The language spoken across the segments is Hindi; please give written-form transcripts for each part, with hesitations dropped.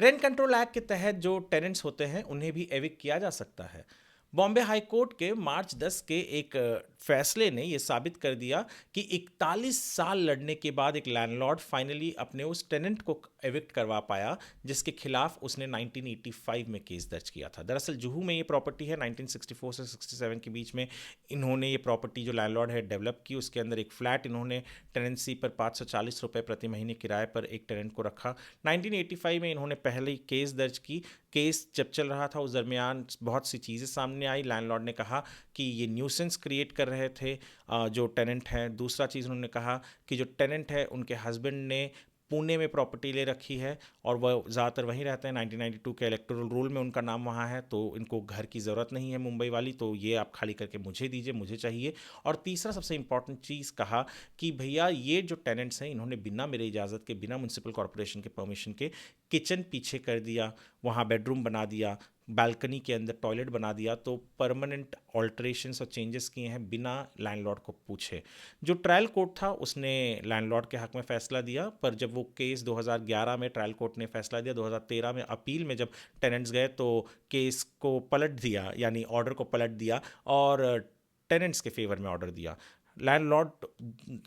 रेंट कंट्रोल एक्ट के तहत जो टेनेंट्स होते हैं उन्हें भी एविक्ट किया जा सकता है। बॉम्बे हाई कोर्ट के मार्च 10 के एक फैसले ने यह साबित कर दिया कि 41 साल लड़ने के बाद एक लैंडलॉर्ड फाइनली अपने उस टेनेंट को एविक्ट करवा पाया जिसके खिलाफ उसने 1985 में केस दर्ज किया था। दरअसल जुहू में ये प्रॉपर्टी है, 1964 से 67 के बीच में इन्होंने ये प्रॉपर्टी जो लैंडलॉर्ड है डेवलप की। उसके अंदर एक फ्लैट इन्होंने टेनेंसी पर 540 रुपये प्रति महीने किराए पर एक टेनेंट को रखा। 1985 में इन्होंने पहले केस दर्ज की। केस जब चल रहा था उस दरमियान बहुत सी चीज़ें सामने आई। लैंडलॉर्ड ने कहा कि ये न्यूसेंस क्रिएट कर रहे थे जो टेनेंट हैं। दूसरा चीज़ उन्होंने कहा कि जो टेनेंट है उनके हस्बैंड ने पुणे में प्रॉपर्टी ले रखी है और वह ज़्यादातर वहीं रहते हैं। 1992 के इलेक्टोरल रोल में उनका नाम वहाँ है, तो इनको घर की ज़रूरत नहीं है मुंबई वाली, तो ये आप खाली करके मुझे दीजिए, मुझे चाहिए। और तीसरा सबसे इंपॉर्टेंट चीज़ कहा कि भैया ये जो टेनेंट्स हैं इन्होंने बिना मेरे इजाज़त के, बिना म्यूनसिपल कॉरपोरेशन के परमिशन के किचन पीछे कर दिया, वहाँ बेडरूम बना दिया, बालकनी के अंदर टॉयलेट बना दिया, तो परमानेंट ऑल्ट्रेशंस और चेंजेस किए हैं बिना लैंडलॉर्ड को पूछे। जो ट्रायल कोर्ट था उसने लैंडलॉर्ड के हक में फ़ैसला दिया, पर जब वो केस 2011 में ट्रायल कोर्ट ने फैसला दिया, 2013 में अपील में जब टेनेंट्स गए तो केस को पलट दिया, यानी ऑर्डर को पलट दिया और टेनेंट्स के फेवर में ऑर्डर दिया। लैंडलॉर्ड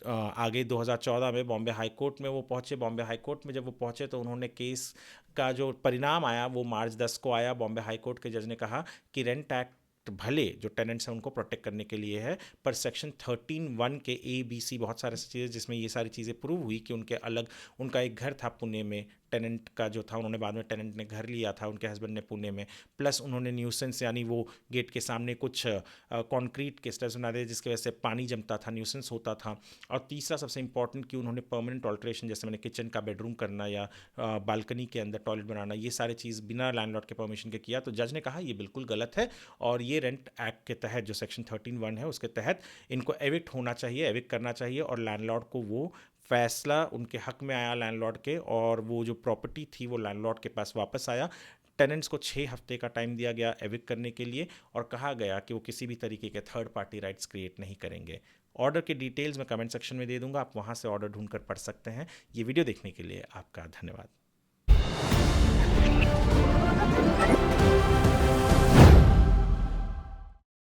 आगे 2014 में बॉम्बे हाई कोर्ट में वो पहुँचे। बॉम्बे हाई कोर्ट में जब वो पहुँचे तो उन्होंने केस का जो परिणाम आया वो मार्च 10 को आया। बॉम्बे हाई कोर्ट के जज ने कहा कि रेंट एक्ट भले जो टेनेंट्स हैं उनको प्रोटेक्ट करने के लिए है, पर सेक्शन 13(1) के ABC बहुत सारे चीज़ें जिसमें ये सारी चीज़ें प्रूव हुई कि उनके अलग उनका एक घर था पुणे में, टेनेंट का जो था, उन्होंने बाद में टेनेंट ने घर लिया था उनके हस्बैंड ने पुणे में, प्लस उन्होंने न्यूसेंस यानी वो गेट के सामने कुछ कंक्रीट के स्टेप्स बना दिए जिसकी वजह से पानी जमता था, न्यूसेंस होता था। और तीसरा सबसे इंपॉर्टेंट कि उन्होंने परमानेंट ऑल्ट्रेशन, जैसे मैंने किचन का बेडरूम करना या बालकनी के अंदर टॉयलेट बनाना, ये सारी चीज़ बिना लैंडलॉर्ड के परमिशन के किया। तो जज ने कहा ये बिल्कुल गलत है और ये रेंट एक्ट के तहत जो सेक्शन 13(1) है उसके तहत इनको एविक्ट होना चाहिए, एविक्ट करना चाहिए और लैंडलॉर्ड को वो फैसला उनके हक में आया लैंडलॉर्ड के, और वो जो प्रॉपर्टी थी वो लैंडलॉर्ड के पास वापस आया। टेनेंट्स को 6 हफ्ते का टाइम दिया गया एविक्ट करने के लिए और कहा गया कि वो किसी भी तरीके के थर्ड पार्टी राइट्स क्रिएट नहीं करेंगे। ऑर्डर के डिटेल्स मैं कमेंट सेक्शन में दे दूंगा, आप वहाँ से ऑर्डर ढूंढकर पढ़ सकते हैं। ये वीडियो देखने के लिए आपका धन्यवाद।